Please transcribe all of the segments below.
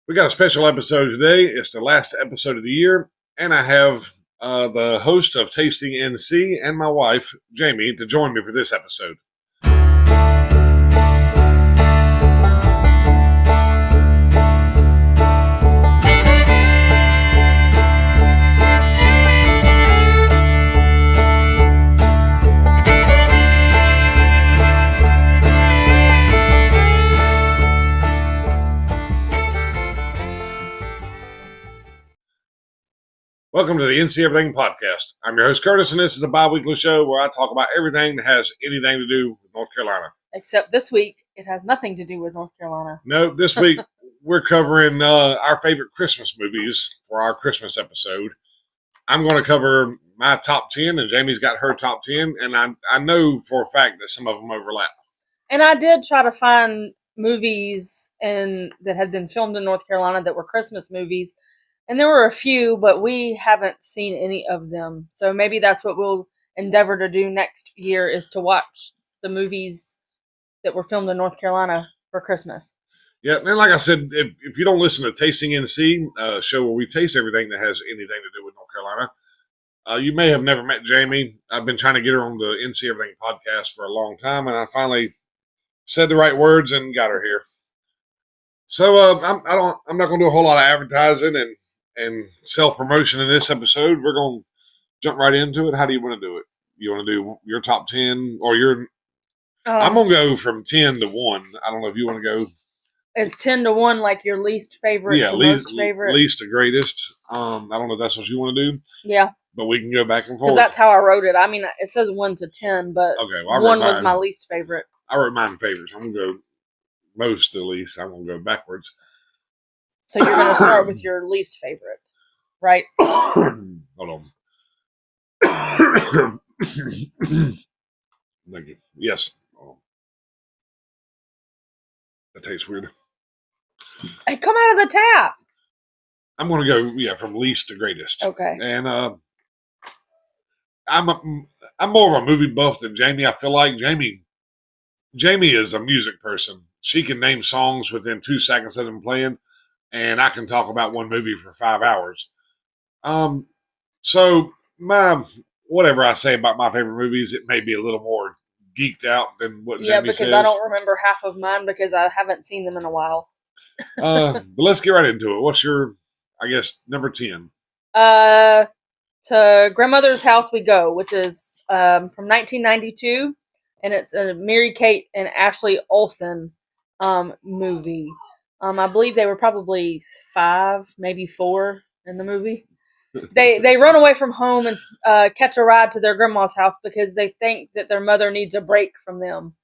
We got a special episode today. It's the last episode of the year, and I have the host of Tasting NC and my wife, Jamie, to join me for this episode. Welcome to the NC Everything Podcast. I'm your host, Curtis, and this is a bi-weekly show where I talk about everything that has anything to do with North Carolina. Except this week, it has nothing to do with North Carolina. No, this week we're covering our favorite Christmas movies for our Christmas episode. I'm going to cover my top 10, and Jamie's got her top 10, and I know for a fact that some of them overlap. And I did try to find movies that had been filmed in North Carolina that were Christmas movies. And there were a few, but we haven't seen any of them. So maybe that's what we'll endeavor to do next year, is to watch the movies that were filmed in North Carolina for Christmas. Yeah, and like I said, if you don't listen to Tasting NC, a show where we taste everything that has anything to do with North Carolina, you may have never met Jamie. I've been trying to get her on the NC Everything podcast for a long time, and I finally said the right words and got her here. So I'm not going to do a whole lot of advertising and self-promotion in this episode. We're going to jump right into it. How do you want to do it? You want to do your top 10 or your... I'm going to go from 10 to 1. I don't know if you want to go... Is 10 to 1 like your least favorite to most favorite? Least to greatest. I don't know if that's what you want to do. Yeah. But we can go back and forth. Because that's how I wrote it. I mean, it says 1 to 10, but okay, well, 1 was my least favorite. I wrote mine in favorites. I'm going to go most to least. I'm going to go backwards. So you're going to start with your least favorite, right? Hold on. Thank you. Yes. That tastes weird. Hey, come out of the tap. I'm going to go, from least to greatest. Okay. And I'm more of a movie buff than Jamie. I feel like Jamie is a music person. She can name songs within 2 seconds of them playing. And I can talk about one movie for 5 hours. So whatever I say about my favorite movies, it may be a little more geeked out than what Jamie says. Yeah, because I don't remember half of mine because I haven't seen them in a while. But let's get right into it. What's your, I guess, number 10? To Grandmother's House We Go, which is from 1992, and it's a Mary-Kate and Ashley Olsen movie. I believe they were probably 5, maybe 4 in the movie. They run away from home and catch a ride to their grandma's house because they think that their mother needs a break from them.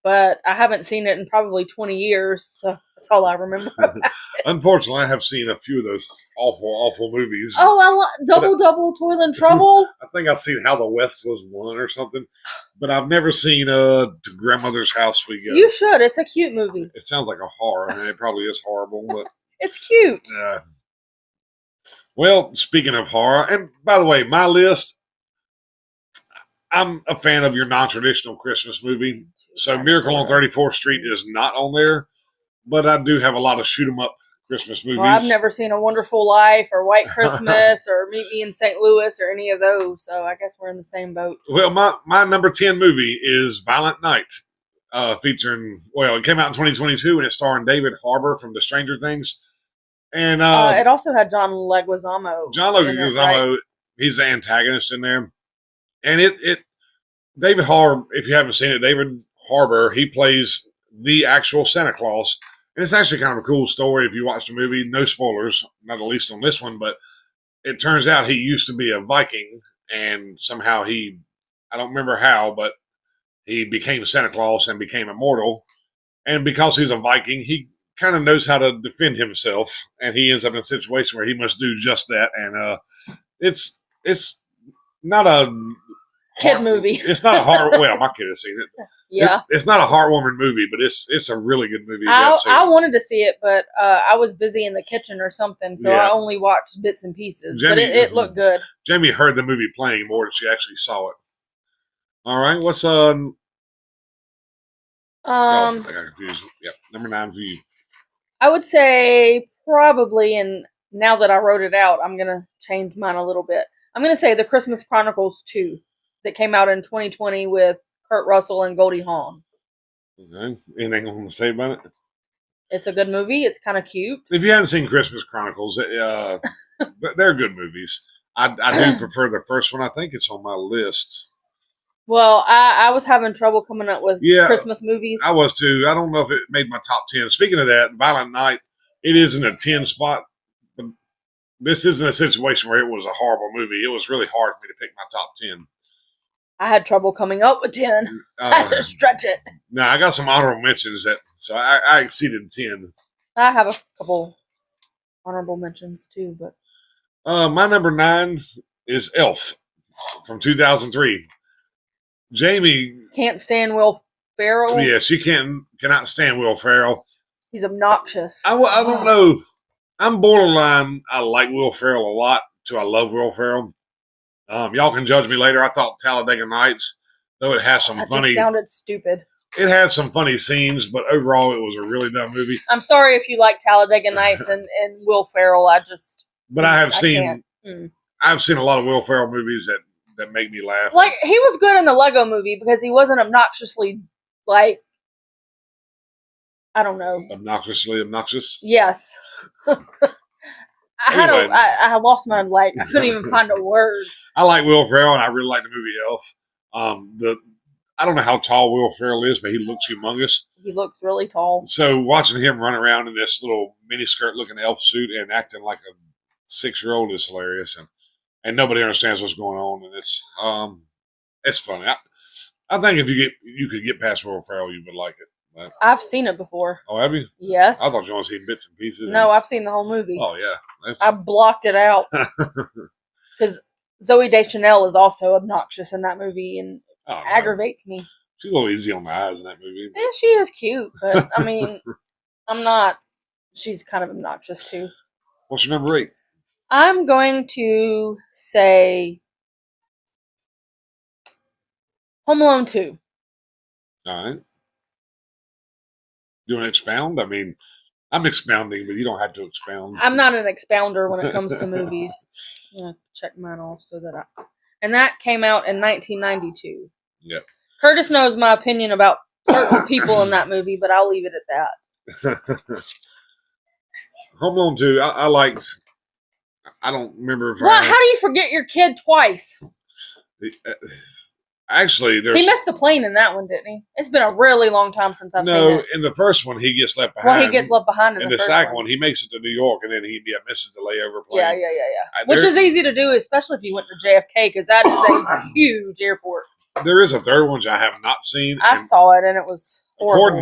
But I haven't seen it in probably 20 years, so that's all I remember. Unfortunately, I have seen a few of those awful movies. Oh, I love Double, Toil and Trouble. I think I've seen How the West Was Won or something, but I've never seen To Grandmother's House We Go. You should. It's a cute movie. It sounds like a horror, and it probably is horrible, but it's cute. Well, speaking of horror, and by the way, my list, I'm a fan of your non-traditional Christmas movie. So Miracle on 34th Street is not on there, but I do have a lot of shoot-'em-up Christmas movies. Well, I've never seen A Wonderful Life or White Christmas or Meet Me in St. Louis or any of those, so I guess we're in the same boat. Well, my number 10 movie is Violent Night, featuring, it came out in 2022, and it's starring David Harbour from The Stranger Things. And it also had John Leguizamo. John Leguizamo, right? He's the antagonist in there. And David Harbour, if you haven't seen it, David Harbour, he plays the actual Santa Claus. And it's actually kind of a cool story if you watch the movie. No spoilers, not at least on this one, but it turns out he used to be a Viking, and somehow I don't remember how, but he became Santa Claus and became immortal. And because he's a Viking, he kind of knows how to defend himself, and he ends up in a situation where he must do just that. And it's not a kid movie. It's not a heart. Well, my kid has seen it. Yeah, it's not a heartwarming movie, but it's a really good movie. I wanted to see it, but I was busy in the kitchen or something, so I only watched bits and pieces. Jamie, but it looked good. Jamie heard the movie playing more than she actually saw it. All right, what's I got confused. Yep, number 9 for you. I would say probably, and now that I wrote it out, I'm gonna change mine a little bit. I'm gonna say the Christmas Chronicles 2 that came out in 2020 with Kurt Russell and Goldie Hawn. Okay. Anything I want to say about it? It's a good movie. It's kind of cute. If you haven't seen Christmas Chronicles, they're good movies. I do prefer the first one. I think it's on my list. Well, I was having trouble coming up with Christmas movies. I was too. I don't know if it made my top 10. Speaking of that, Violent Night, it isn't a 10 spot, but this isn't a situation where it was a horrible movie. It was really hard for me to pick my top 10. I had trouble coming up with 10. I had to stretch it. No, I got some honorable mentions so I exceeded 10. I have a couple honorable mentions too, but my number 9 is Elf from 2003. Jamie can't stand Will Ferrell. Yeah, she cannot stand Will Ferrell. He's obnoxious. I don't know. I'm borderline. I like Will Ferrell a lot, so I love Will Ferrell. Y'all can judge me later. I thought Talladega Nights, though it has some funny. Just sounded stupid. It has some funny scenes, but overall, it was a really dumb movie. I'm sorry if you like Talladega Nights and Will Ferrell. But I've seen a lot of Will Ferrell movies that make me laugh. Like, he was good in the Lego movie because he wasn't obnoxiously, like, I don't know. Obnoxiously obnoxious? Yes. I lost my, I couldn't even find a word. I like Will Ferrell, and I really like the movie Elf. I don't know how tall Will Ferrell is, but he looks humongous. He looks really tall. So watching him run around in this little miniskirt looking elf suit and acting like a 6-year-old is hilarious. And nobody understands what's going on, and it's funny. I think if you could get past Will Ferrell, you would like it. But, I've seen it before. Oh, have you? Yes. I thought you only seen bits and pieces. No, I've seen the whole movie. Oh yeah, I blocked it out because Zooey Deschanel is also obnoxious in that movie and aggravates me. She's a little easy on the eyes in that movie. Yeah, she is cute, but I mean, I'm not. She's kind of obnoxious too. What's your number 8? I'm going to say Home Alone 2. All right. You want to expound? I mean, I'm expounding, but you don't have to expound. I'm not an expounder when it comes to movies. I'm going to check mine off so that And that came out in 1992. Yeah. Curtis knows my opinion about certain people in that movie, but I'll leave it at that. Home Alone 2, I liked. I don't remember. How do you forget your kid twice? Actually, he missed the plane in that one, didn't he? It's been a really long time since I've seen it. No, in the first one, he gets left behind. Well, he gets left behind in the second one. He makes it to New York, and then he misses the layover plane. Yeah. Which is easy to do, especially if you went to JFK, because that is a huge airport. There is a third one which I have not seen. I saw it, and it was horrible.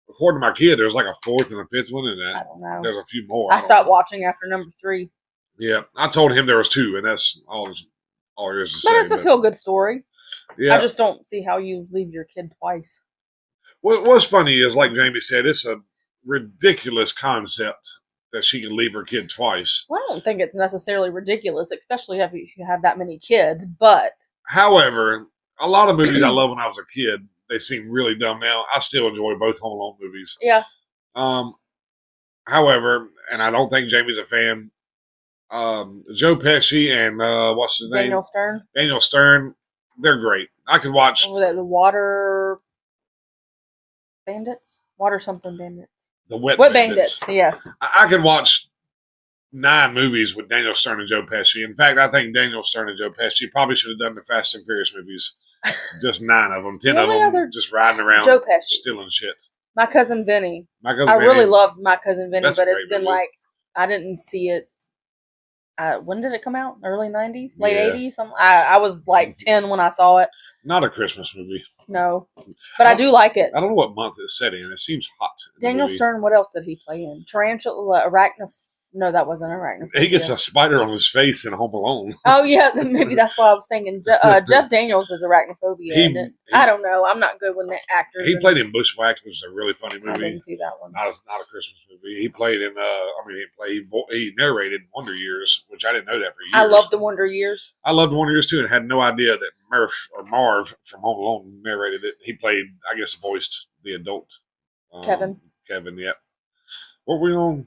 According to my kid, there's like a 4th and a 5th one in that. I don't know. There's a few more. I stopped watching after number 3. Yeah, I told him there was 2, and that's all there is to say. But it's a feel-good story. Yeah. I just don't see how you leave your kid twice. What's funny is, like Jamie said, it's a ridiculous concept that she can leave her kid twice. Well, I don't think it's necessarily ridiculous, especially if you have that many kids, but... However, a lot of movies I loved when I was a kid, they seem really dumb now. I still enjoy both Home Alone movies. Yeah. However, and I don't think Jamie's a fan, Joe Pesci and what's his name? Daniel Stern. They're great. I could watch the Water Bandits, Water something Bandits, the Wet Bandits. Yes, I could watch 9 movies with Daniel Stern and Joe Pesci. In fact, I think Daniel Stern and Joe Pesci probably should have done the Fast and Furious movies. Just 9 of them, 10 of them, just riding around, Joe Pesci, stealing shit. My Cousin Vinny. I really loved My Cousin Vinny, but it's been movie. I didn't see it. When did it come out? Early 90s? Late 80s? I was 10 when I saw it. Not a Christmas movie. No. But I do like it. I don't know what month it's set in. It seems hot. Daniel Stern, what else did he play in? Tarantula, No, that wasn't Arachnophobia. He gets a spider on his face in Home Alone. Oh, yeah. Maybe that's what I was thinking. Jeff Daniels is Arachnophobia. I don't know. I'm not good with actors. He played in Bushwhacked, which is a really funny movie. I didn't see that one. Not a Christmas movie. He played in, he narrated Wonder Years, which I didn't know that for years. I loved the Wonder Years. I loved Wonder Years, too, and had no idea that Marv from Home Alone narrated it. He played, I guess, voiced the adult. Kevin, yeah. What were we on?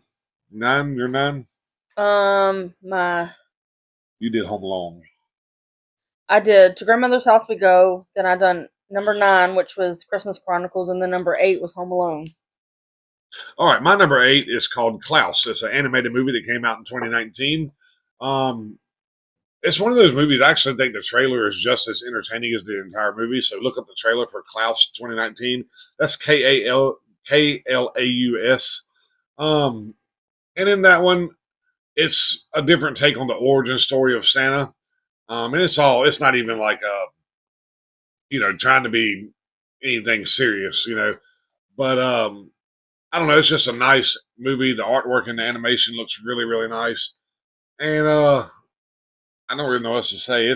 9? You're 9? My You did Home Alone. I did To Grandmother's House We Go. Then I done number 9, which was Christmas Chronicles, and then number 8 was Home Alone. All right, my number 8 is called Klaus. It's an animated movie that came out in 2019. It's one of those movies. I actually think the trailer is just as entertaining as the entire movie. So look up the trailer for Klaus 2019. That's Klaus. And in that one, it's a different take on the origin story of Santa. And it's not even like trying to be anything serious, But I don't know. It's just a nice movie. The artwork and the animation looks really, really nice. And I don't really know what else to say.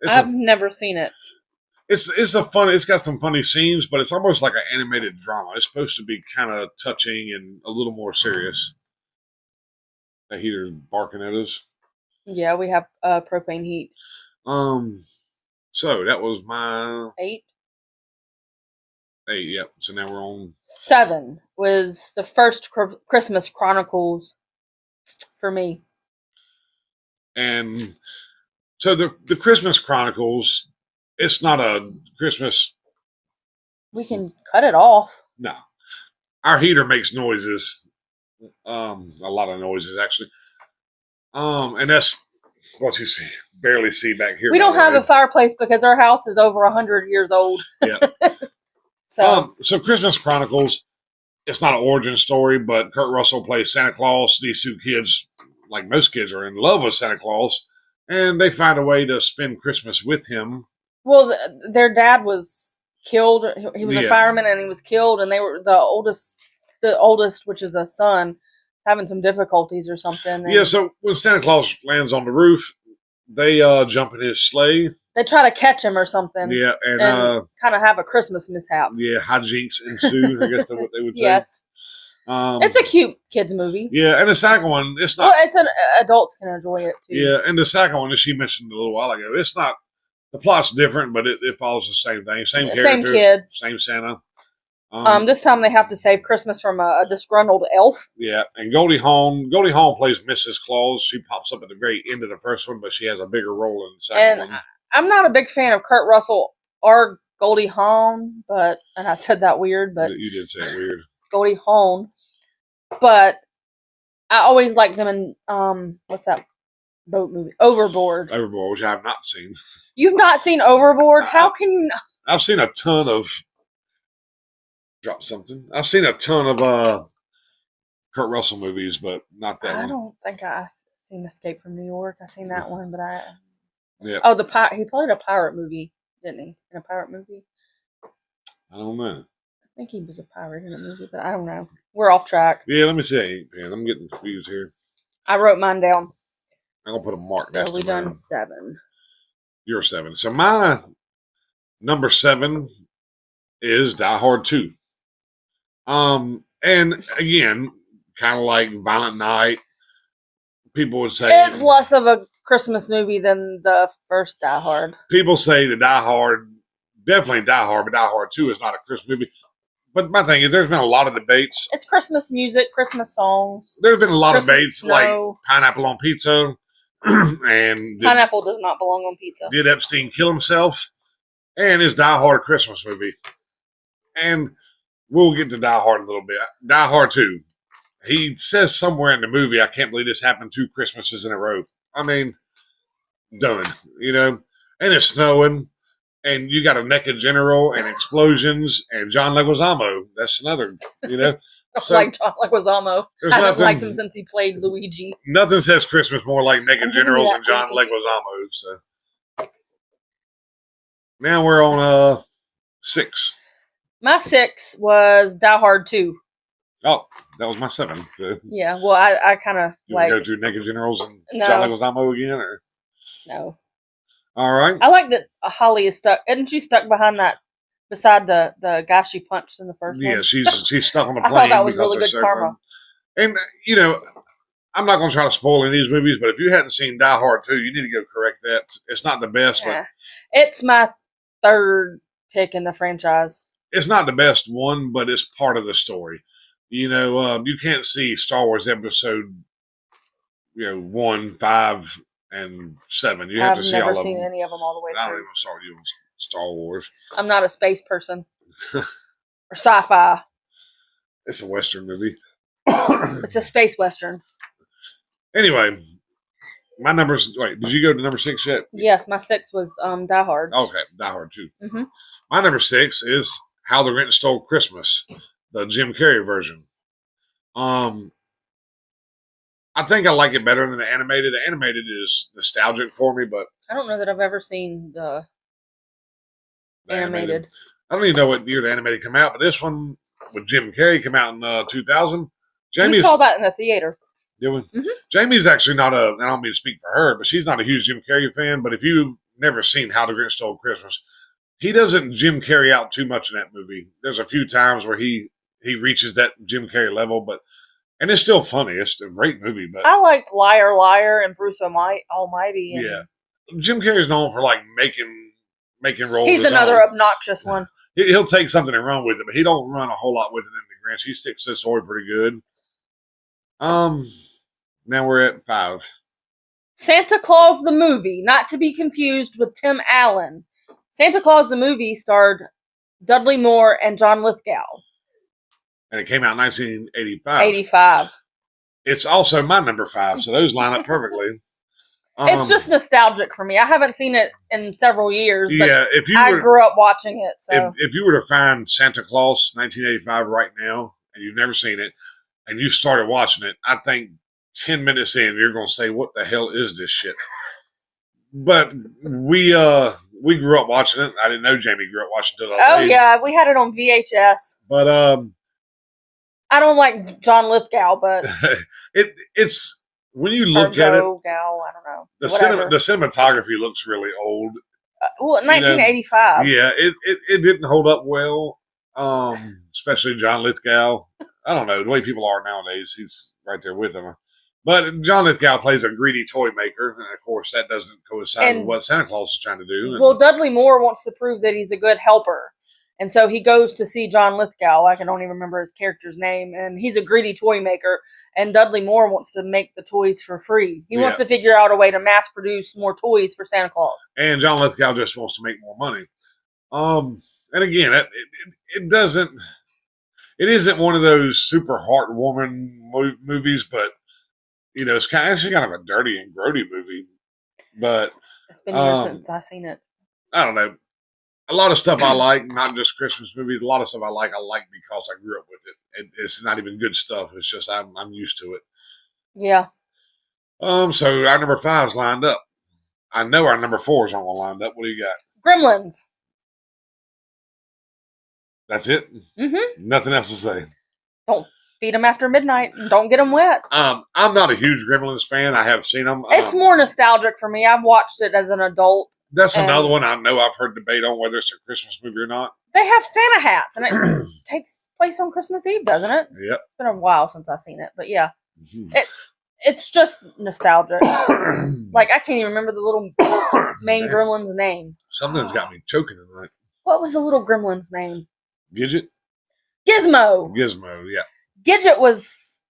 I've never seen it. It's a fun. It's got some funny scenes, but it's almost like an animated drama. It's supposed to be kind of touching and a little more serious. The heater's barking at us. Yeah, we have propane heat. So that was my 8. 8. Yep. So now we're on 7 was the first Christmas Chronicles for me. And so the Christmas Chronicles, it's not a Christmas. We can cut it off. No, our heater makes noises, a lot of noises actually. And that's what you barely see back here. We don't have a fireplace because our house is over 100 years old. Yeah. So Christmas Chronicles, it's not an origin story, but Kurt Russell plays Santa Claus. These two kids, like most kids, are in love with Santa Claus, and they find a way to spend Christmas with him. Well, their dad was killed. He was a fireman, and he was killed. And they were the oldest, which is a son, having some difficulties or something. Yeah. So when Santa Claus lands on the roof, they jump in his sleigh. They try to catch him or something. Yeah, and kind of have a Christmas mishap. Yeah, hijinks ensue. I guess that's what they would say. Yes. It's a cute kids movie. Yeah, and the second one, it's not. Well, it's adults can enjoy it too. Yeah, and the second one, as she mentioned a little while ago, it's not. The plot's different, but it follows the same thing. Same characters, same kids, same Santa. This time they have to save Christmas from a disgruntled elf. Yeah, and Goldie Hawn plays Mrs. Claus. She pops up at the very end of the first one, but she has a bigger role in the second one. I'm not a big fan of Kurt Russell or Goldie Hawn, and I said that weird, but you did say it weird. Goldie Hawn, but I always liked them in what's that boat movie? Overboard. Overboard, which I have not seen. You've not seen Overboard? How can you? I've seen a ton of. Drop something. I've seen a ton of Kurt Russell movies, but not that one. I don't think I've seen Escape from New York. I've seen that one, but Yeah. Oh, he played a pirate movie, didn't he? In a pirate movie? I don't know. I think he was a pirate in a movie, but I don't know. We're off track. Yeah, let me see. Man, I'm getting confused here. I wrote mine down. I'm gonna put a mark So next to we done mine. 7. You're 7. So my number 7 is Die Hard 2. And again, kind of like Violent Night, people would say It's less of a Christmas movie than the first Die Hard. People say the Die Hard, definitely Die Hard, but Die Hard 2 is not a Christmas movie. But my thing is, there's been a lot of debates. It's Christmas music, Christmas songs. There's been a lot of debates, snow. like Pineapple on Pizza, and Pineapple does not belong on pizza. Did Epstein kill himself? And is Die Hard a Christmas movie? And we'll get to Die Hard in a little bit. Die Hard 2. He says somewhere in the movie, I can't believe this happened 2 Christmases in a row. I mean, done, and it's snowing, and you got a naked general and explosions and John Leguizamo. That's another, So, like John Leguizamo. I haven't nothing, liked him since he played Luigi. Nothing says Christmas more like naked generals and John Leguizamo. So now we're on 6. My 6 was Die Hard 2. Oh, that was my 7. So. Yeah, well, I kind of like. Go through naked generals and John Leguizamo again, or no? All right. I like that Holly is stuck. Isn't she stuck behind that? Beside the guy she punched in the first one? Yeah, she's stuck on the plane. I thought that was really good karma. And, I'm not going to try to spoil any of these movies, but if you hadn't seen Die Hard 2, you need to go correct that. It's not the best, but it's my 3rd pick in the franchise. It's not the best one, but it's part of the story. You can't see Star Wars episode, 1, 5, and 7. You have I've to see never all of seen them. any of them all the way I don't through. even start you on Star Wars. I'm not a space person or sci-fi. It's a Western movie. It's a space western. Anyway, my numbers. Wait, did you go to number 6 yet? Yes, my 6 was Die Hard. Okay, Die Hard 2. Mm-hmm. My number 6 is How the Grinch Stole Christmas, the Jim Carrey version. I think I like it better than the animated. The animated is nostalgic for me, but I don't know that I've ever seen the animated. I don't even know what year the animated came out, but this one with Jim Carrey came out in 2000. We saw that in the theater. Mm-hmm. Jamie's actually not I don't mean to speak for her, but she's not a huge Jim Carrey fan. But if you've never seen How the Grinch Stole Christmas, he doesn't Jim Carrey out too much in that movie. There's a few times where he reaches that Jim Carrey level, and it's still funny. It's a great movie. But I liked Liar Liar and Bruce Almighty. And yeah, Jim Carrey's known for like making roles. He's another obnoxious one. He'll take something and run with it, but he don't run a whole lot with it in the Grinch. He sticks to the story pretty good. Now we're at 5. Santa Claus the movie, not to be confused with Tim Allen. Santa Claus the movie starred Dudley Moore and John Lithgow. And it came out in 1985. 85. It's also my number 5, so those line up perfectly. It's just nostalgic for me. I haven't seen it in several years, but yeah, I grew up watching it. So if you were to find Santa Claus 1985 right now, and you've never seen it, and you started watching it, I think 10 minutes in, you're going to say, what the hell is this shit? But we grew up watching it. I didn't know Jamie grew up watching it. Yeah, we had it on VHS. But I don't like John Lithgow, but it's when you look at it, I don't know. The cinematography looks really old. 1985. Yeah, it didn't hold up well. Especially John Lithgow. I don't know the way people are nowadays. He's right there with them. But John Lithgow plays a greedy toy maker, and of course that doesn't coincide with what Santa Claus is trying to do. Well, Dudley Moore wants to prove that he's a good helper, and so he goes to see John Lithgow. I don't even remember his character's name, and he's a greedy toy maker. And Dudley Moore wants to make the toys for free. He wants to figure out a way to mass produce more toys for Santa Claus. And John Lithgow just wants to make more money. And again, it doesn't. It isn't one of those super heartwarming movies, but it's actually kind of a dirty and grody movie. But it's been years since I've seen it. I don't know. A lot of stuff I like, not just Christmas movies. A lot of stuff I like because I grew up with it. It's not even good stuff. It's just I'm used to it. Yeah. So our number 5's lined up. I know our number 4's not lined up. What do you got? Gremlins. That's it? Mm-hmm. Nothing else to say. Don't feed them after midnight and don't get them wet. I'm not a huge Gremlins fan. I have seen them. It's more nostalgic for me. I've watched it as an adult. That's another one I know I've heard debate on whether it's a Christmas movie or not. They have Santa hats, and it takes place on Christmas Eve, doesn't it? Yep. It's been a while since I've seen it, but yeah. Mm-hmm. It's just nostalgic. Like, I can't even remember the little main gremlin's name. Something's got me choking tonight. What was the little gremlin's name? Gidget? Gizmo, yeah. Gidget was,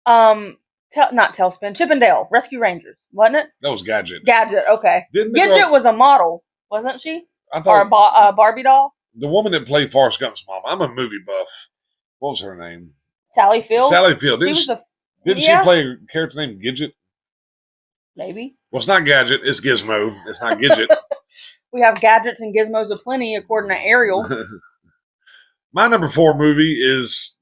not Tailspin, Chip and Dale, Rescue Rangers, wasn't it? That was Gadget. Gadget, okay. Gidget was a model, wasn't she? I thought, or a Barbie doll? The woman that played Forrest Gump's mom. I'm a movie buff. What was her name? Sally Field. Sally Field. Didn't she play a character named Gidget? Maybe. Well, it's not Gadget. It's Gizmo. It's not Gidget. We have gadgets and gizmos aplenty, according to Ariel. My number 4 movie is,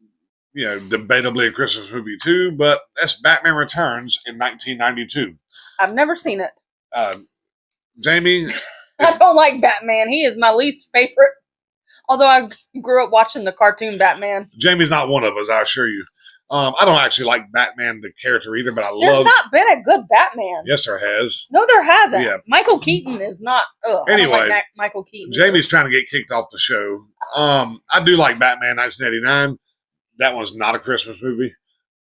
debatably a Christmas movie too, but that's Batman Returns in 1992. I've never seen it. Jamie? I don't like Batman. He is my least favorite. Although I grew up watching the cartoon Batman. Jamie's not one of us, I assure you. I don't actually like Batman, the character, either, but There's not been a good Batman. Yes, there has. No, there hasn't. Yeah. Michael Keaton is not. Anyway, I don't like Michael Keaton. Jamie's trying to get kicked off the show. I do like Batman 1989. That one's not a Christmas movie.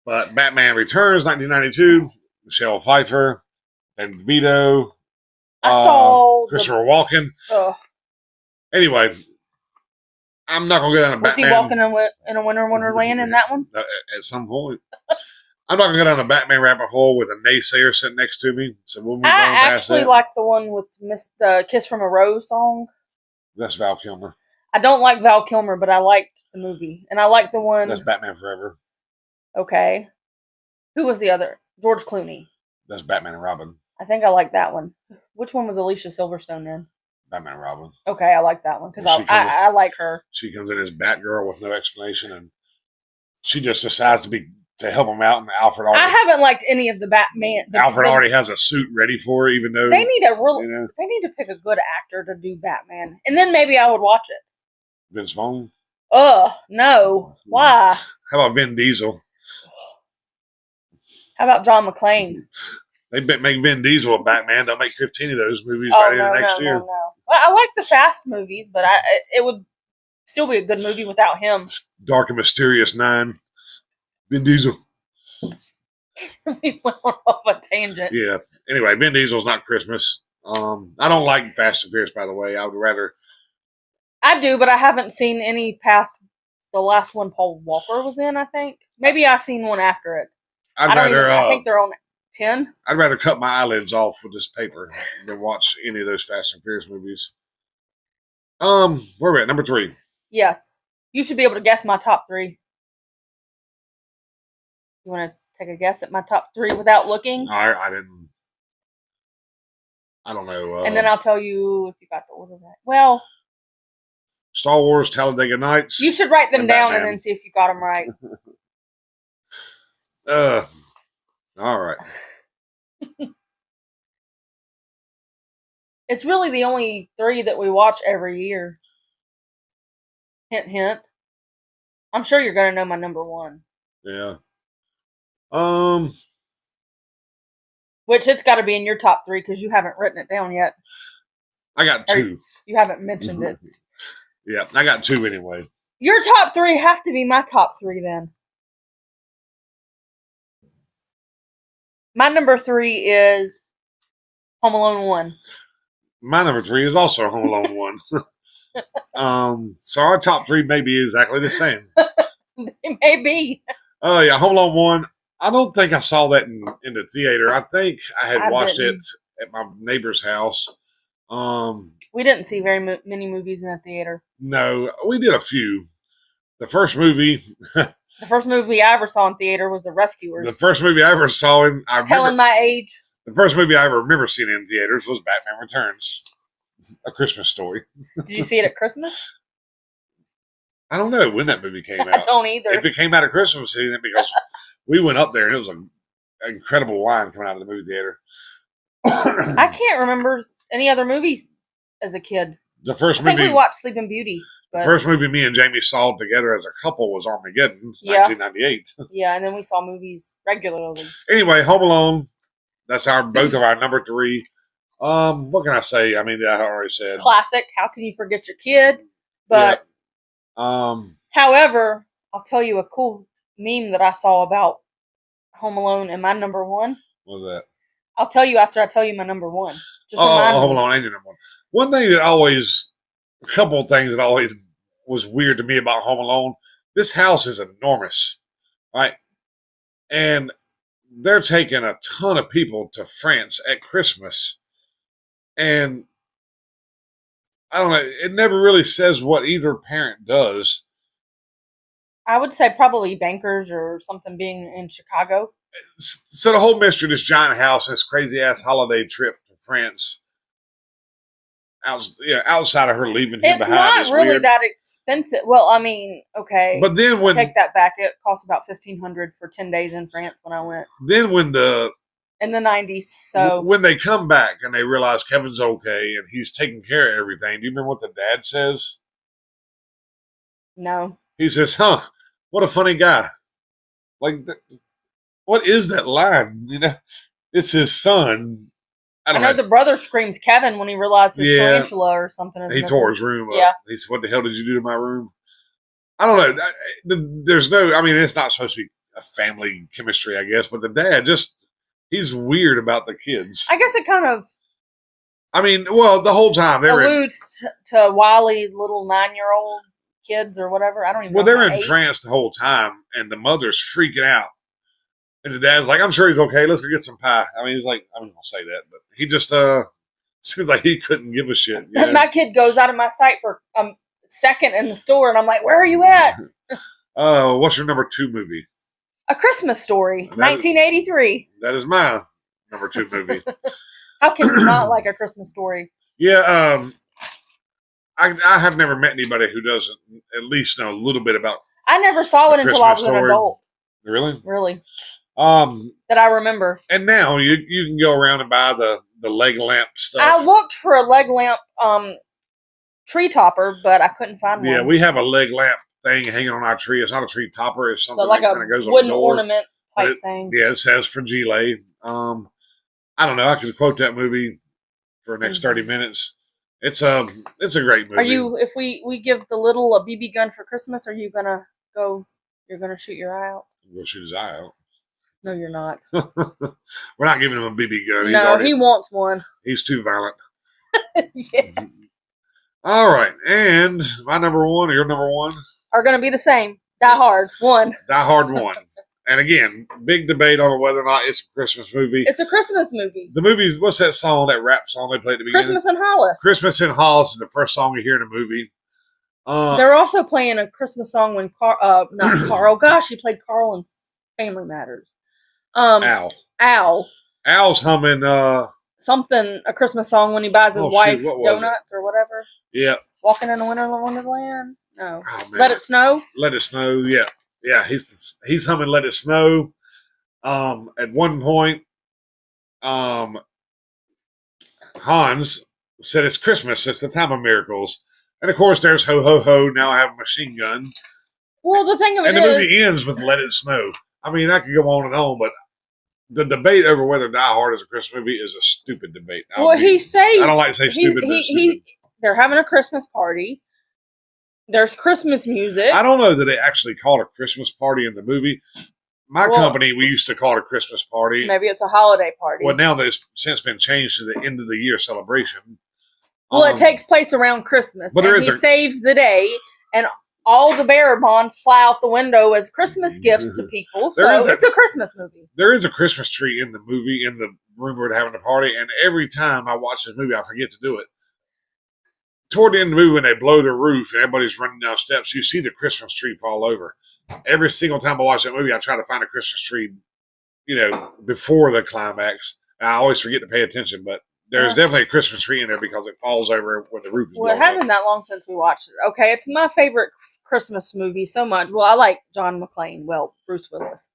But Batman Returns 1992, Michelle Pfeiffer, and DeVito. I saw Christopher Walken. Ugh. Anyway, I'm not gonna go down a Was he Batman. walking in a winter wonderland in that one? At some point. I'm not gonna go down a Batman rabbit hole with a naysayer sitting next to me. So we'll move on I past actually that. like the one with the "Kiss from a Rose" song. That's Val Kilmer. I don't like Val Kilmer, but I liked the movie, and I like the one. That's Batman Forever. Okay, who was the other? George Clooney. That's Batman and Robin. I think I like that one. Which one was Alicia Silverstone in? Batman and Robin. Okay, I like that one because Well, I like her. She comes in as Batgirl with no explanation, and she just decides to help him out. And Alfred already, I haven't liked any of the Batman. Alfred already has a suit ready for her, even though They need you know, they need to pick a good actor to do Batman, and then maybe I would watch it. Vince Vaughn. Ugh, no. Why? How about Vin Diesel? How about John McClane? They make Vin Diesel a Batman. They'll make 15 of those movies Oh, by the end of next year. no. Well, I like the Fast movies, but it would still be a good movie without him. Dark and Mysterious 9. Vin Diesel. We went off a tangent. Yeah. Anyway, Vin Diesel's not Christmas. I don't like Fast and Furious, by the way. I would rather. I do, but I haven't seen any past the last one Paul Walker was in, I think. Maybe I seen one after it. I think they're on 10. I'd rather cut my eyelids off with this paper than watch any of those Fast and Furious movies. Where are we at? Number 3. Yes. You should be able to guess my top 3. You want to take a guess at my top 3 without looking? I didn't. I don't know. And then I'll tell you if you got the order right. Well, Star Wars, Talladega Nights. you should write them and down Batman. and then see if you got them right. All right. It's really the only 3 that we watch every year. Hint, hint. I'm sure you're going to know my number 1. Yeah. Which it's got to be in your top 3 because you haven't written it down yet. I got 2. You haven't mentioned it. Yeah, I got 2 anyway. Your top 3 have to be my top 3 then. My number 3 is Home Alone 1. My number 3 is also Home Alone 1. So our top 3 may be exactly the same. It may be. Oh yeah, Home Alone 1. I don't think I saw that in the theater. I think I had watched it at my neighbor's house. We didn't see very many movies in the theater. No, we did a few. The first movie The first movie I ever saw in theater was The Rescuers. The first movie I ever saw Telling my age. The first movie I ever remember seeing in theaters was Batman Returns, A Christmas Story. Did you see it at Christmas? I don't know when that movie came I out. don't either. If it came out at Christmas season, because we went up there and it was an incredible line coming out of the movie theater. I can't remember any other movies as a kid. The first I think movie we watched Sleeping Beauty. The But first movie me and Jamie saw together as a couple was Armageddon, Yeah. 1998. yeah, and then we saw movies regularly. Anyway, Home Alone. That's both of our number 3. What can I say? I mean, I already said. Classic. How can you forget your kid? But however, I'll tell you a cool meme that I saw about Home Alone and my number 1. What was that? I'll tell you after I tell you my number 1. Just Oh, remind Home me. Alone ain't your number 1. One thing that a couple of things that always was weird to me about Home Alone. This house is enormous, right? And they're taking a ton of people to France at Christmas. And I don't know, it never really says what either parent does. I would say probably bankers or something being in Chicago. So the whole mystery of this giant house, this crazy ass holiday trip to France, outside of her leaving him It's behind, not is really weird. that expensive. Well, I mean, okay. But then when take that back. It cost about $1,500 for 10 days in France when I went in in the 90s. So when they come back and they realize Kevin's okay and he's taking care of everything, do you remember what the dad says? no, He says, "Huh, what a funny guy." Like, what is that line? You know, it's his son. I I don't know know. the brother screams Kevin when he realized his Yeah. tarantula or something. is He missing. tore his room up. Yeah. He said, "What the hell did you do to my room?" I don't know. There's no. I mean, it's not supposed to be a family chemistry, I guess. But the dad he's weird about the kids. I guess it kind of I mean, well, the whole time they were. alludes to Wiley, little 9-year-old kids or whatever. I don't even Well, know. they're how in eight. trance the whole time, and the mother's freaking out. And the dad's like, I'm sure he's okay. Let's go get some pie. I mean, he's like, I'm not going to say that, but he just seems like he couldn't give a shit. You know? My kid goes out of my sight for a second in the store, and I'm like, where are you at? What's your number 2 movie? A Christmas Story, That is- 1983. That is my number 2 movie. How can you not like A Christmas Story? Yeah, I have never met anybody who doesn't at least know a little bit about. I never saw it A until I was Christmas an Story. adult, Really? really, Um, that I remember. and now you can go around and buy the leg lamp stuff. I looked for a leg lamp tree topper, but I couldn't find one. Yeah, we have a leg lamp thing hanging on our tree. It's not a tree topper. It's something so like that a kind of goes on wooden the door. ornament But type thing. Yeah, it says Fragile. I don't know. I could quote that movie for the next 30 minutes. It's a great movie. Are you? If we give the little a BB gun for Christmas, are you gonna go? You're gonna shoot your eye out? We'll shoot his eye out. No, you're not. We're not giving him a BB gun. No, he wants one. He's too violent. Yes. All right, and my number 1 or your number 1? Are gonna be the same. Die Hard 1. Die Hard 1. And again, big debate on whether or not it's a Christmas movie. It's a Christmas movie. The movie's, what's that song, that rap song they played at the beginning? Christmas in Hollis. Christmas in Hollis is the first song you hear in a movie. They're also playing a Christmas song when not Carl. Gosh, he played Carl in Family Matters. Al. Al's humming, Something, a Christmas song when he buys his Oh, shoot, wife what was donuts or whatever. yeah. Walking in a Wonderland. No. Oh, man. Let It Snow. Let It Snow, yeah. Yeah, he's humming Let It Snow. At one point, Hans said it's Christmas, it's the time of miracles. And of course there's Ho Ho Ho, now I have a machine gun. Well, the thing of it And the is, movie ends with Let It Snow. I mean, I could go on and on, but the debate over whether Die Hard is a Christmas movie is a stupid debate. well, he saves. I don't like to say stupid, but it's stupid. They're having a Christmas party. There's Christmas music. I don't know that they actually called a Christmas party in the movie. My Well, company, we used to call it a Christmas party. Maybe it's a holiday party. Well, now that's since been changed to the end of the year celebration. Well, it takes place around Christmas, but there and is he a- saves the day, and all the bearer bonds fly out the window as Christmas gifts to people. There is So it's a Christmas movie. There is a Christmas tree in the movie, in the room where they're having a party, and every time I watch this movie, I forget to do it. Toward the end of the movie, when they blow the roof and everybody's running down steps, you see the Christmas tree fall over. Every single time I watch that movie, I try to find a Christmas tree, before the climax. I always forget to pay attention, but there's definitely a Christmas tree in there because it falls over when the roof is Well, it blown hasn't up. been that long since we watched it. Okay, it's my favorite Christmas movie so much. Well, I like John McClane. Well, Bruce Willis.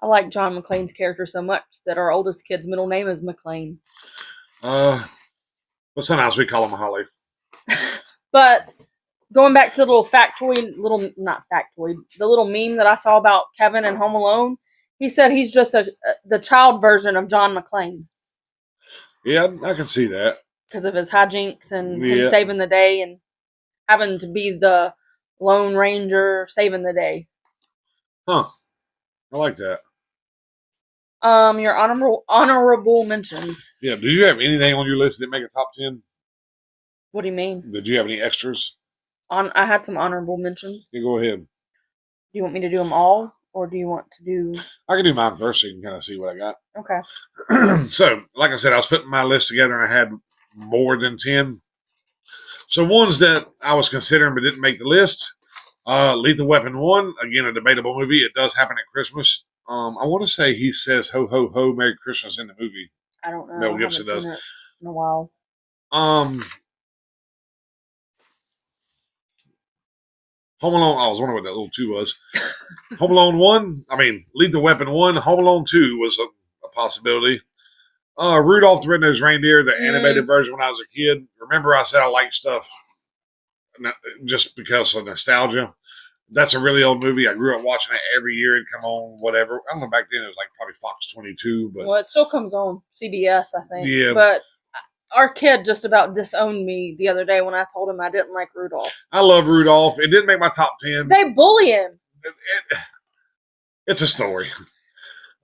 I like John McClane's character so much that our oldest kid's middle name is McClane. But sometimes we call him Holly. But going back to the little the little meme that I saw about Kevin and Home Alone, he said he's just the child version of John McClane Yeah, I can see that. because of his hijinks and him Yeah. saving the day and having to be the Lone Ranger saving the day. Huh. I like that. Your honorable mentions. Yeah, did you have anything on your list that make a top 10? What do you mean? Did you have any extras? I had some honorable mentions. You go ahead. Do you want me to do them all, or do you want to do? I can do mine first so you can kind of see what I got. Okay. So, like I said, I was putting my list together and I had more than 10. So, ones that I was considering but didn't make the list. Lethal Weapon 1, again, a debatable movie. It does happen at Christmas. I want to say he says ho, ho, ho, Merry Christmas in the movie. I don't know. Mel I Gibson haven't seen does. it in a while. Home Alone, I was wondering what that little 2 was. Home Alone 1, Lethal Weapon 1, Home Alone 2 was a possibility. Rudolph the Red-Nosed Reindeer, the animated version when I was a kid. Remember I said I like stuff just because of nostalgia. That's a really old movie. I grew up watching it every year. It'd come on, whatever. I don't know, back then it was like probably Fox 22. But Well, it still comes on CBS, I think. Yeah. But our kid just about disowned me the other day when I told him I didn't like Rudolph. I love Rudolph. It didn't make my top 10. They bully him. It's a story.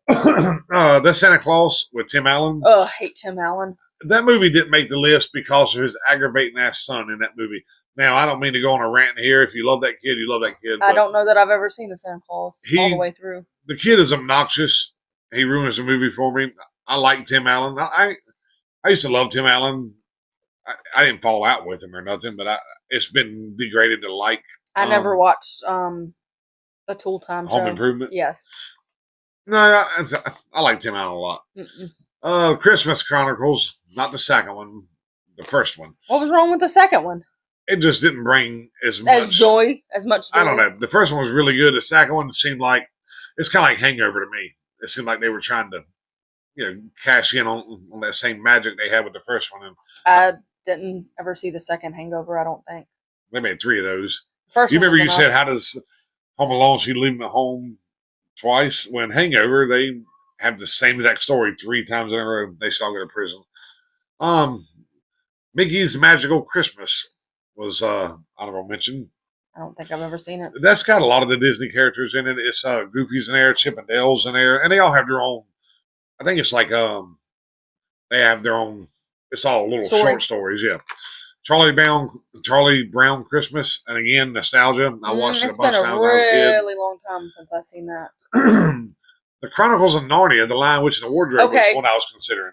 The Santa Claus with Tim Allen. Ugh, hate Tim Allen. That movie didn't make the list because of his aggravating ass son in that movie. Now, I don't mean to go on a rant here. If you love that kid, you love that kid. I but don't know that I've ever seen the Santa Claus all He- the way through. The kid is obnoxious. He ruins the movie for me. I like Tim Allen. I used to love Tim Allen. I didn't fall out with him or nothing, but it's been degraded to like I never watched the Tool Time Home show. Improvement. Yes. No, I like Tim Allen a lot. Mm-mm. Christmas Chronicles, not the second one, the first one. What was wrong with the second one? It just didn't bring as much As much joy. I don't know. The first one was really good. The second one seemed like it's kind of like Hangover to me. It seemed like they were trying to, cash in on that same magic they had with the first one. And I didn't ever see the second Hangover. I don't think. they made 3 of those. First. You one remember was you said, enough. "How does Home Alone? She leave them at home twice." When Hangover, they have the same exact story 3 times in a row. They still go to prison. Mickey's Magical Christmas was honorable mention. I don't think I've ever seen it. That's got a lot of the Disney characters in it. It's Goofy's in there, Chip and Dale's in there, and they all have their own. I think it's like they have their own. It's all little short stories, yeah. Charlie Brown Christmas, and again nostalgia. I watched it a bunch of times when I was a It's kid. been a really long time since I've seen that. The Chronicles of Narnia, The Lion, Witch, and the Wardrobe was Okay. one I was considering.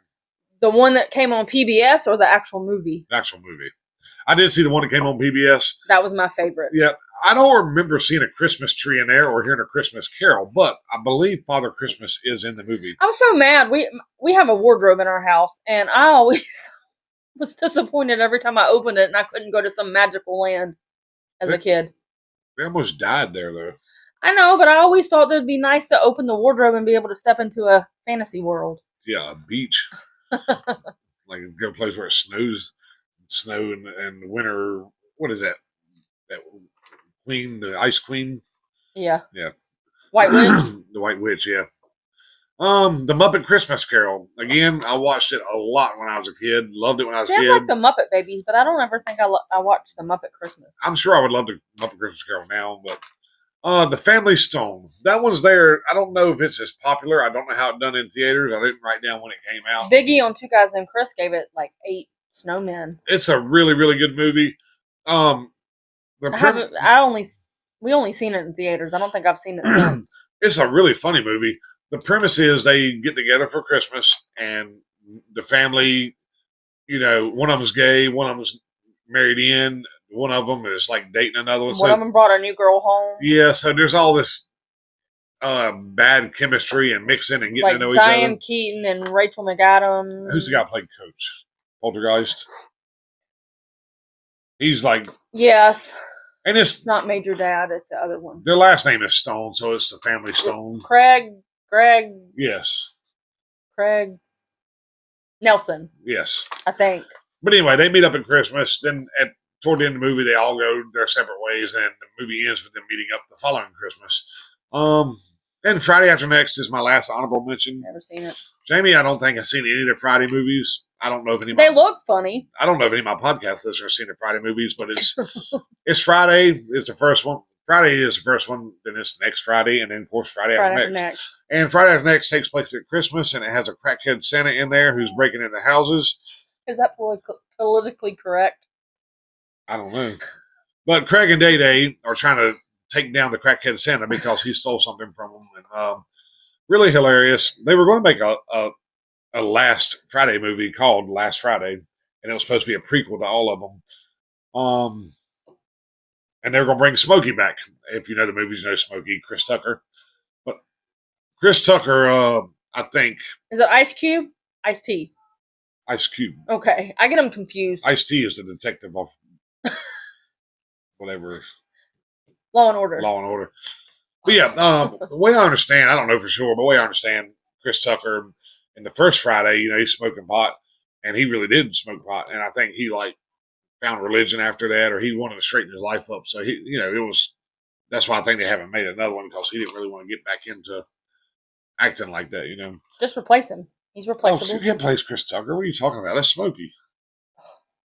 The one that came on PBS or the actual movie? The actual movie. I did see the one that came on PBS. That was my favorite. Yeah, I don't remember seeing a Christmas tree in there or hearing a Christmas carol, but I believe Father Christmas is in the movie. I was so mad. We have a wardrobe in our house, and I always was disappointed every time I opened it, and I couldn't go to some magical land as a kid. They almost died there, though. I know, but I always thought it'd be nice to open the wardrobe and be able to step into a fantasy world. Yeah, a beach. Like go place where it snows, snow and winter. What is that? That queen, the ice queen. Yeah. Yeah. White Witch. The White Witch. Yeah. The Muppet Christmas Carol. Again, I watched it a lot when I was a kid. Loved it when I was See, a I kid. like the Muppet Babies, but I don't ever think I watched the Muppet Christmas. I'm sure I would love the Muppet Christmas Carol now, but the Family Stone. That one's there. I don't know if it's as popular. I don't know how it done in theaters. I didn't write down when it came out. Biggie on Two Guys Named Chris gave it like 8 snowmen. It's a really, really good movie. We only seen it in theaters. I don't think I've seen it since. It's a really funny movie. The premise is they get together for Christmas and the family, one of them's gay, one of them's married in, one of them is like dating another one. One of them brought a new girl home. Yeah, so there's all this bad chemistry and mixing and getting Like to know each Diane other. Keaton and Rachel McAdams. Who's the guy who played Coach? Poltergeist. He's like, Yes. and It's not Major Dad. It's the other one. their last name is Stone, so it's the Family Stone. Greg Yes, Nelson, yes. I think. But anyway, they meet up at Christmas. Then toward the end of the movie, they all go their separate ways, and the movie ends with them meeting up the following Christmas. And Friday After Next is my last honorable mention. Never seen it. Jamie, I don't think I've seen any of the Friday movies. I don't know if any. They look funny. I don't know if any of my podcast listeners have seen the Friday movies, but it's Friday is the first one. Friday is the first one. Then it's next Friday, and then of course Friday After Next. And Friday After Next takes place at Christmas, and it has a crackhead Santa in there who's breaking into houses. Is that politically correct? I don't know. But Craig and Day Day are trying to take down the crackhead Santa because he stole something from them. And really hilarious. They were going to make a Last Friday movie called Last Friday, and it was supposed to be a prequel to all of them. And they were going to bring Smokey back. If you know the movies, you know Smokey, Chris Tucker. But Chris Tucker, I think. Is it Ice Cube? Ice T. Ice Cube. Okay, I get them confused. Ice T is the detective of whatever. Law and Order. Law and Order. But yeah, the way I understand, I don't know for sure, but the way I understand, Chris Tucker in the first Friday, he's smoking pot, and he really did smoke pot, and I think he found religion after that, or he wanted to straighten his life up. So he, that's why I think they haven't made another one because he didn't really want to get back into acting like that. Just replace him. He's replaceable. You can't place Chris Tucker. What are you talking about? That's Smokey.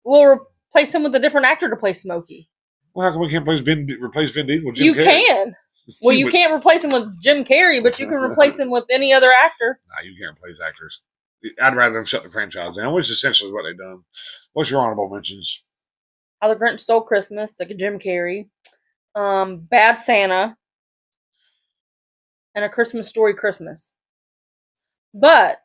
We'll replace him with a different actor to play Smokey. Well, how come we can't replace Vin Diesel with Jim You Carrey? can. Well, you can't replace him with Jim Carrey, but you can replace him with any other actor. Nah, you can't replace actors. I'd rather them shut the franchise down, which is essentially what they've done. What's your honorable mentions? How the Grinch Stole Christmas, like a Jim Carrey. Bad Santa, and A Christmas Story Christmas. But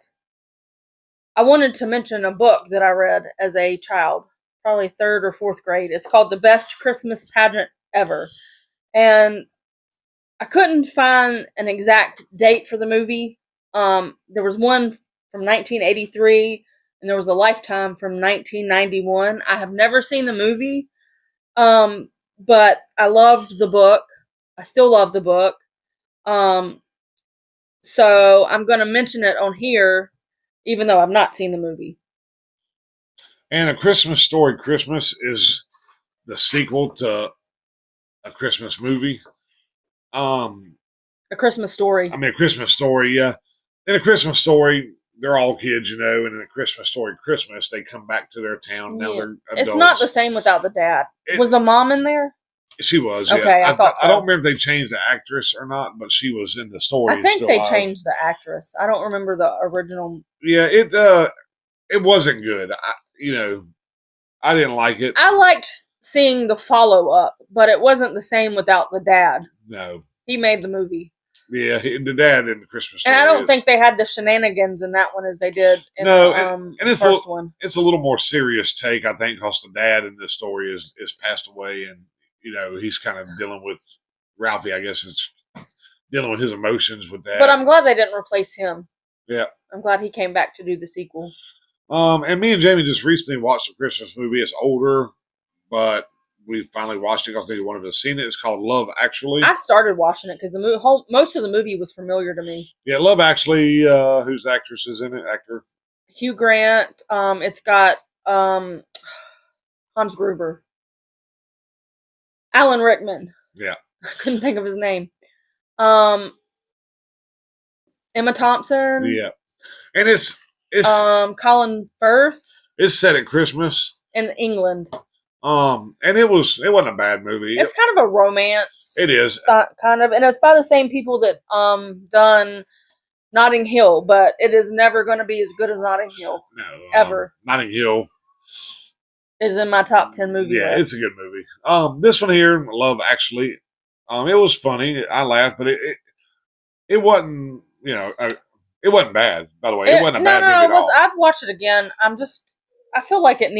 I wanted to mention a book that I read as a child, probably third or fourth grade. It's called The Best Christmas Pageant Ever. And I couldn't find an exact date for the movie. There was one from 1983, and there was a Lifetime from 1991. I have never seen the movie, but I loved the book. I still love the book. So I'm going to mention it on here, even though I've not seen the movie. And A Christmas Story Christmas is the sequel to A Christmas Movie. A Christmas Story. I mean, A Christmas Story, yeah. In A Christmas Story, they're all kids, you know, and in A Christmas Story Christmas, they come back to their town. Now they're adults. It's not the same without the dad. Was the mom in there? She was, yeah. Okay, I thought so. I don't remember if they changed the actress or not, but she was in the story. I think they changed the actress. I don't remember the original. Yeah, it wasn't good. I didn't like it. I liked seeing the follow-up, but it wasn't the same without the dad. No. He made the movie. Yeah, the dad in the Christmas Story. And I don't think they had the shenanigans in that one as they did in and it's the first one. It's a little more serious take, I think, because the dad in this story is passed away, and he's kind of dealing with Ralphie. I guess it's dealing with his emotions with that. But I'm glad they didn't replace him. Yeah, I'm glad he came back to do the sequel. And me and Jamie just recently watched a Christmas movie. It's older, but we finally watched it because neither one of us seen it. It's called Love Actually. I started watching it because most of the movie was familiar to me. Yeah, Love Actually. Whose actress is in it? Actor Hugh Grant. It's got Hans Gruber, Alan Rickman. Yeah, I couldn't think of his name. Emma Thompson. Yeah, and it's Colin Firth. It's set at Christmas in England. And it wasn't a bad movie. It's kind of a romance. It is kind of, and it's by the same people that done Notting Hill, but it is never going to be as good as Notting Hill. No, ever. Notting Hill is in my top 10 movies. Yeah, it's a good movie. This one here, Love Actually, it was funny. I laughed, but it wasn't. It wasn't bad. By the way, it wasn't a bad movie at all. I've watched it again. I feel like it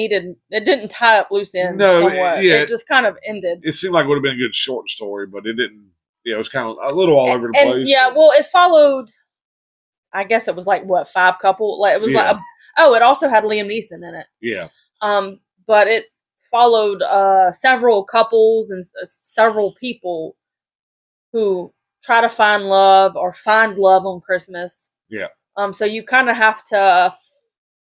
didn't tie up loose ends somewhat. It just kind of ended. It seemed like it would have been a good short story, but it didn't. Yeah, it was kind of a little all over the place. Yeah, well, it followed, I guess it was like, 5 couple? Like, it was like, it also had Liam Neeson in it. Yeah. But it followed several couples and several people who try to find love or find love on Christmas. Yeah. So you kind of have to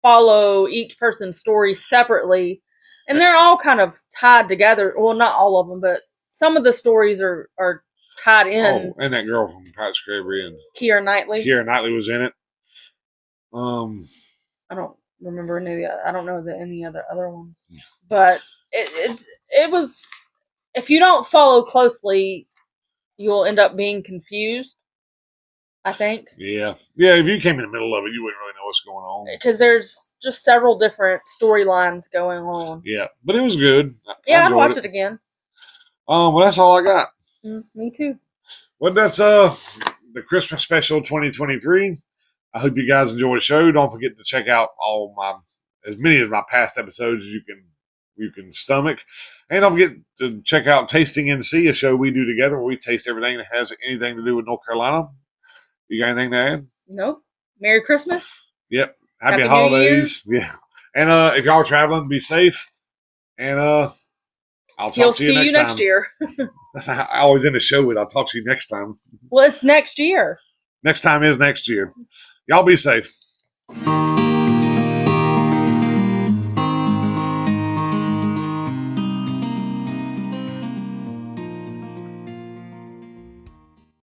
follow each person's story separately, and they're all kind of tied together. Well, not all of them, but some of the stories are tied in. Oh, and that girl from Pirates of the Caribbean, Keira Knightley. Keira Knightley was in it. I don't remember any. I don't know any other ones, but it was. If you don't follow closely, you'll end up being confused, I think. Yeah. If you came in the middle of it, you wouldn't really know what's going on. Because there's just several different storylines going on. Yeah, but it was good. I'd watch it again. Well, that's all I got. Me too. Well, that's the Christmas special 2023. I hope you guys enjoy the show. Don't forget to check out as many of my past episodes as you can stomach. And don't forget to check out Tasting NC, a show we do together where we taste everything that has anything to do with North Carolina. You got anything to add? Nope. Merry Christmas. Yep. Happy holidays. Yeah. And if y'all are traveling, be safe. And I'll talk to you next time. Next year. That's how I always end the show with, I'll talk to you next time. Well, it's next year. Next time is next year. Y'all be safe.